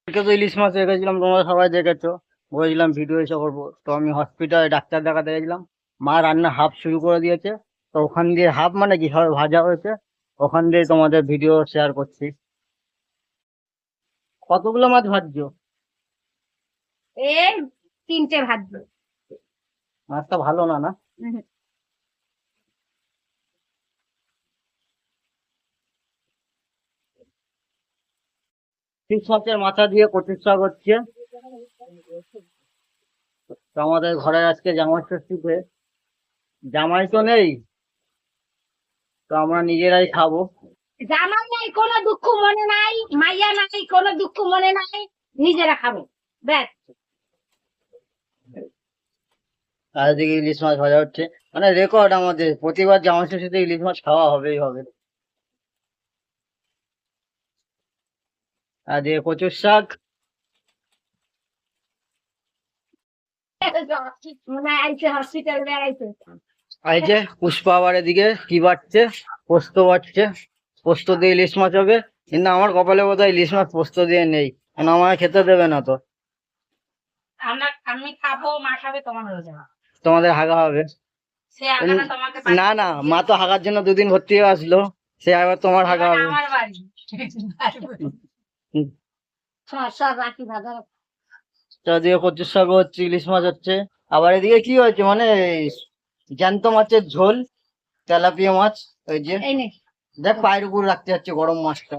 কালকে তো ইলিশ মাছ রেখেছিলাম, তোমরা সবাই দেখেছো। বলেছিলাম ভিডিও এসে করবো, তো আমি হসপিটালে ডাক্তার দেখাতে গেছিলাম। মা রান্না হাফ শুরু করে দিয়েছে, তো ওখান দিয়ে হাফ মানে কি সবাই ভাজা হয়েছে, ওখান দিয়ে তোমাদের ভিডিও শেয়ার করছি। কতগুলো মাছ ভাজছো? এ 3টে ভাজবো। মাছটা ভালো না না? ইলিশ মাছের মাথা দিয়ে কচুর শাক হচ্ছে। তো আমাদের ঘরে আজকে জামাই ষষ্ঠীতে জামাই তো নেই, তো আমরা নিজেরাই খাবো। জামাই নাই কোনো দুঃখ মনে নাই, মাইয়া নাই কোনো দুঃখ মনে নাই, নিজেরা খাবো ব্যাস। আর এদিকে ইলিশ মাছ ভাজা হচ্ছে, মানে রেকর্ড আমাদের প্রতিবার জামাই ষষ্ঠীতে ইলিশ মাছ খাওয়া হবেই হবে। আর দিয়ে কচুর শাক। মনে হয় আইছে হসপিটাল বেড়াইছে। এই যে পুষ্পা আবার এদিকে কি বাড়ছে, পোস্ত বাড়ছে। পোস্ত দিয়ে ইলিশ মাছ হবে, কিন্তু আমার কপালে বোধহয় ইলিশ মাছ পোস্ত দিয়ে নেই, কারণ আমায় খেতে দেবে না তো। আমি খাবো, মা খাবে, তোমার হয়ে যাবে। তোমাদের হাগা হবে। সে আগানা তোমাকে না না, মা তো হাগার জন্য দুদিন ভর্তি হয়ে আসলো, সে আবার তোমার হাগা হবে। আমার বাড়ি সব রাখি ভাজা। তো এদিকে কচুর শাক হচ্ছে, ইলিশ মাছ হচ্ছে। আবার এদিকে কি হয়েছে মানে জ্যান্ত মাছের ঝোল, তেলাপিয়া মাছ। ওই যে এই নে দেখ পায়ের উপর রাখতে যাচ্ছে গরম মাছটা।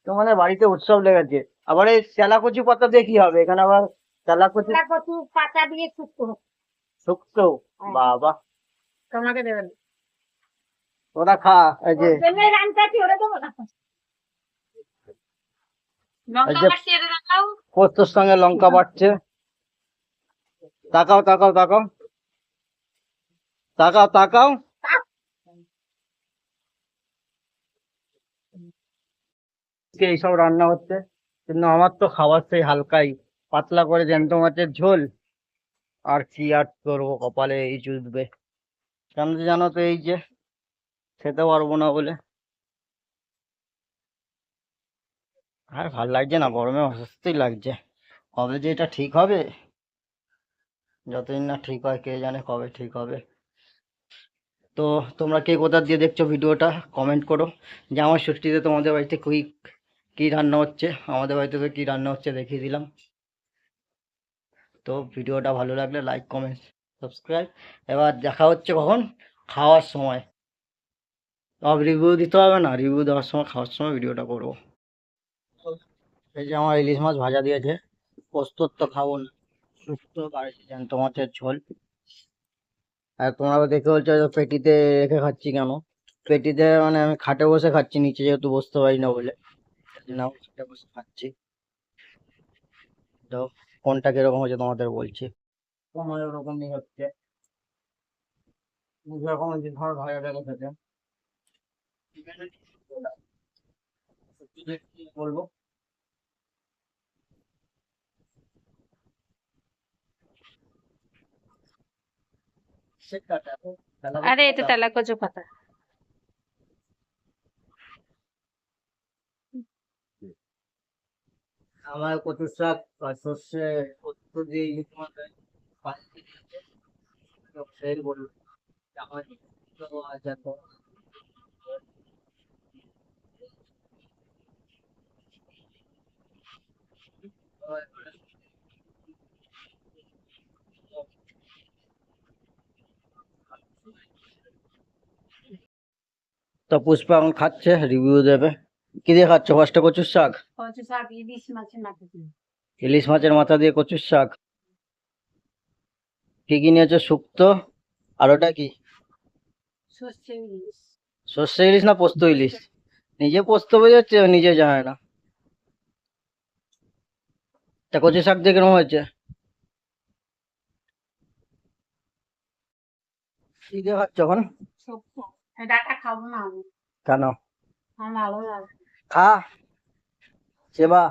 তোমাদের বাড়িতে উৎসব লেগেছে। আবার এই চেলা কচু পাতা দিয়ে কি হবে এখানে আবার? চেলা কচু কচু পাতা দিয়ে শুক্তো। শুক্তো? বাবা, তোমাকে দেবেন ওরা খা। এই যে রান্তাছি ওরা দেবো না। এই যে পোস্তর সঙ্গে লঙ্কা বাড়ছে। তাকাও তাকাও তাকাও তাকাও তাকাও। এইসব রান্না হচ্ছে, কিন্তু আমার তো খাবার সেই হালকাই, পাতলা করে জ্যান্ত মাছের ঝোল। আর কি আর করবো, কপালে এই জুটবে। কেন জানো তো, এই যে খেতে পারবো না বলে। আর ভাল লাগছে না, গরমে অস্বস্তি লাগছে। কবে যে এটা ঠিক হবে, যতদিন না ঠিক হয় কে জানে কবে ঠিক হবে। তো তোমরা কে কোথা দিয়ে দেখছো ভিডিওটা কমেন্ট করো, যে আমার ষষ্ঠীতে তোমাদের বাড়িতে কি রান্না হচ্ছে। আমাদের বাড়িতে তো কি রান্না হচ্ছে দেখিয়ে দিলাম। তো ভিডিওটা ভালো লাগলে লাইক কমেন্ট সাবস্ক্রাইব। এবার দেখা হচ্ছে কখন? খাওয়ার সময়। সব রিভিউ দিতে হবে না, রিভিউ দেওয়ার সময়, খাওয়ার সময় ভিডিওটা করবো। এই যে আমার ইলিশ মাছ ভাজা দিয়েছে, পোস্তর তো খাবো না, শুক্তো বাড়িতে জ্যান্ত মাছের ঝোল। আর তোমরা দেখে বলছো যে পেটিতে রেখে খাচ্ছি কেন? পেটিতে মানে আমি খাটে বসে খাচ্ছি, নিচে যেহেতু বসতে পারি না বলে, না খাটে বসে খাচ্ছি। তো কোনটা কিরকম হচ্ছে তোমাদের বলছি। তোমার ওরকমই হচ্ছে, যেরকম ধর ভাজা দেখা থাকে। কি বলবো? আরে এটা তেলা কচু পাতা। আমার কচু শাক আর সর্ষে পোস্ত দিয়ে ইলিশ মাছ পানি দিয়েছে, সেই বললো আমার তো আচ্ছা তো। তো পুষ্পা এখন খাচ্ছে, রিভিউ দেবে। কি দিয়ে খাচ্ছ ফার্স্টে? কচুর শাক, কচু শাক ইলিশ মাছের মাথা দিয়ে। ইলিশ মাছের মাথা দিয়ে কচুর শাক। কি কি নিয়েছো? শুক্তো, আর ওটা কি? সর্ষে ইলিশ। সর্ষে ইলিশ না পোস্ত ইলিশ? নিজে পোস্ত বোঝাচ্ছে, নিজে জানে না। তা কচু শাক দিয়ে কিরকম হয়েছে? কি দিয়ে খাচ্ছ এখন? শুক্তো। ডাটা খাবো না আমি। কেন? আমার ভালো লাগে। খা, সেবা।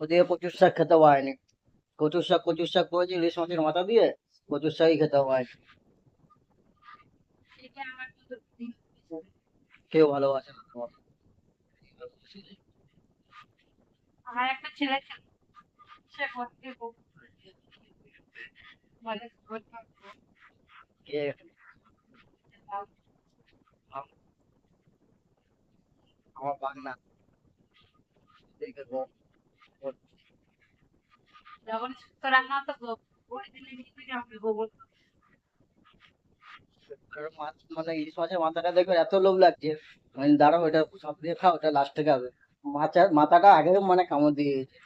ওদিকে কচুর শাক খেতে পারেনি। কচুর শাক করেছি ইলিশ মাছের মাথা দিয়ে, কচুর শাকই খেতে হয়। দেখে আমার তো দিন কেউ ভালোবাসে না তোমার। আমার একটা ছেলে ছিল, সে ভর্তি বলে কে আমার বাগনা দেখে গো যখন সুস্থ রান্না হতো ওই দিনে নিয়ে আমাকে গোবর মানে ইলিশ মাছের মাথাটা দেখবে এত লোভ লাগছে, মানে দাঁড়াও এটা সব দিয়ে খাও, ওটা লাস্টে খাবে। মাথাটা আগে মানে কামড় দিয়ে দিয়েছে।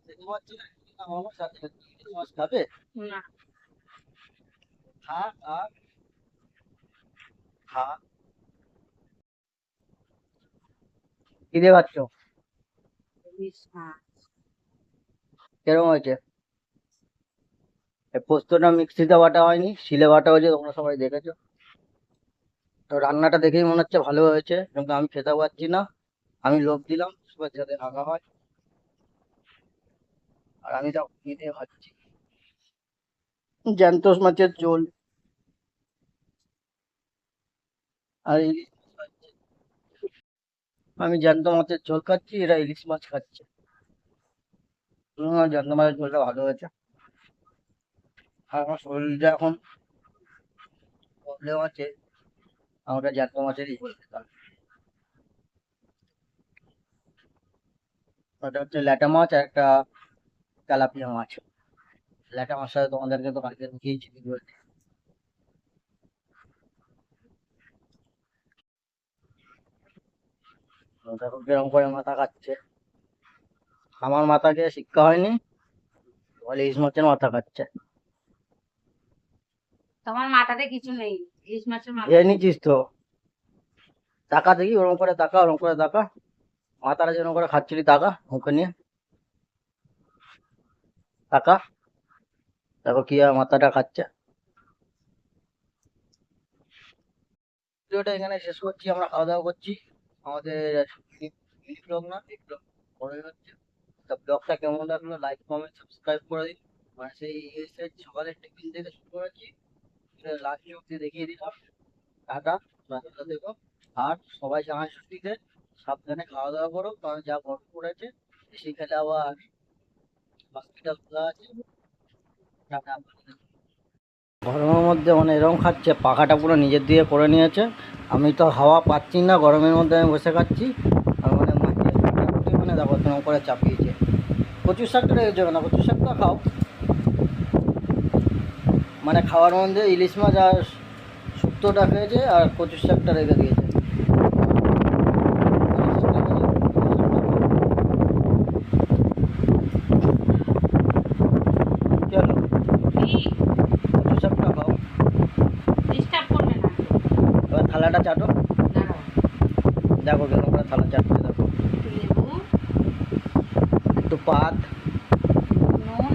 দেখতে পাচ্ছি না, আমার সাথে ইলিশ মাছ খাবে? না খা খা খা। কি দিয়ে খাচ্ছ? ইলিশ মাছ। কেরম হয়েছে? এই পোস্তটা মিক্সিতে বাটা হয়নি, শিলে বাটা হয়েছে, তোমরা সবাই দেখেছো। তো রান্নাটা দেখেই মনে হচ্ছে ভালো হয়েছে, কিন্তু আমি খেতে পারছি না। আমি লোভ দিলাম সবার যাতে রাখা হয়, আর আমি তাও কি দিয়ে খাচ্ছি? জ্যান্ত মাছের ঝোল আর ইলিশ মাছ খাচ্ছি। আমি জ্যান্ত মাছের ঝোল খাচ্ছি, এরা ইলিশ মাছ খাচ্ছে। জ্যান্ত মাছের ঝোলটা ভালো হয়েছে। আর আমার শরীরটা এখন প্রবলেম আছে, আমাকে জ্যান্ত মাছেরই ঝোল খেতে হবে। ওটা হচ্ছে ল্যাটা মাছ আর একটা তেলাপিয়া মাছ। ল্যাটা মাছ সাথে তোমাদেরকে তো কালকে দেখিয়েছি ভিডিওতে। দেখো কিরকম করে মাথা খাচ্ছে। আমার মাথাকে শিক্ষা হয়নি, বলে ইলিশ মাছের মাথা খাচ্ছে। তোমার মাথাতে কিছু নেই, ইলিশ মাছের মাথা। খেয়ে নিচ্ছিস তো? তাকা দেখি, ওরকম করে তাকা, ওরকম করে তাকা। মাথাটা যেরকম করে খাচ্ছিলি তাকা মুখে নিয়ে, তাকা। দেখো কি আর মাথাটা খাচ্ছে। ভিডিওটা এখানে শেষ করছি, আমরা খাওয়া দাওয়া করছি। আমাদের মিনি ব্লগ না, বিগ ব্লগ বড় হচ্ছে। তা ব্লগটা কেমন লাগলো লাইক কমেন্ট সাবস্ক্রাইব করে দিন। মানে সেই এসে সকালের টিফিন থেকে শুরু করেছি, লাঞ্চ অব্দি দেখিয়ে দিলাম। টাটা, রাস্তা দেখো। আর সবাই জামাই ষষ্ঠীতে সাবধানে খাওয়া দাওয়া করো, কারণ যা গরম পড়েছে, সেখানে আবার হসপিটাল খোলা আছে। টাটা। গরমের মধ্যে মানে এরকম খাচ্ছে, পাখাটা পুরো নিজের দিয়ে করে নিয়েছে। আমি তো হাওয়া পাচ্ছি না, গরমের মধ্যে আমি বসে খাচ্ছি। আর মানে মাছের কাটাকুটি মানে দেখো কেমন করে চাপিয়েছে। কচুর শাকটা রেখে যাবে না, কচুর শাকটা খাও। মানে খাওয়ার মধ্যে ইলিশ মাছ আর শুক্তোটা খেয়েছে, আর কচুর শাকটা রেখে দিয়েছে। কি হলো? কচুর শাকটা খাও। ডিস্টার্ব করবে না। এবার থালাটা চাটো, দাঁড়াও, দেখো কেমন করে থালা চাটছে দেখো। একটু লেবু, একটু পাত, নুন,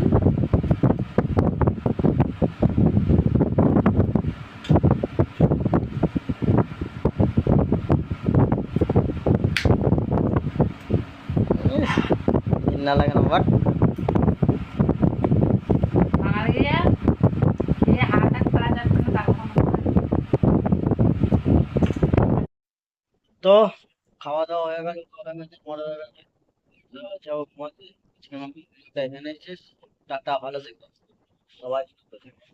না লাগে না বাট। বাঙালিরা খেয়ে হাত হাত করা যাচ্ছে না, তার কোনো তো খাওয়া দাওয়া হয়ে গেল, গরমের পরে হয়ে গেছে। যাও ঘুমাতে। আজকে আমার ভিডিওটা এখানে শেষ। টাটা, ভালো থেকো সবাই, সুস্থ থেকো।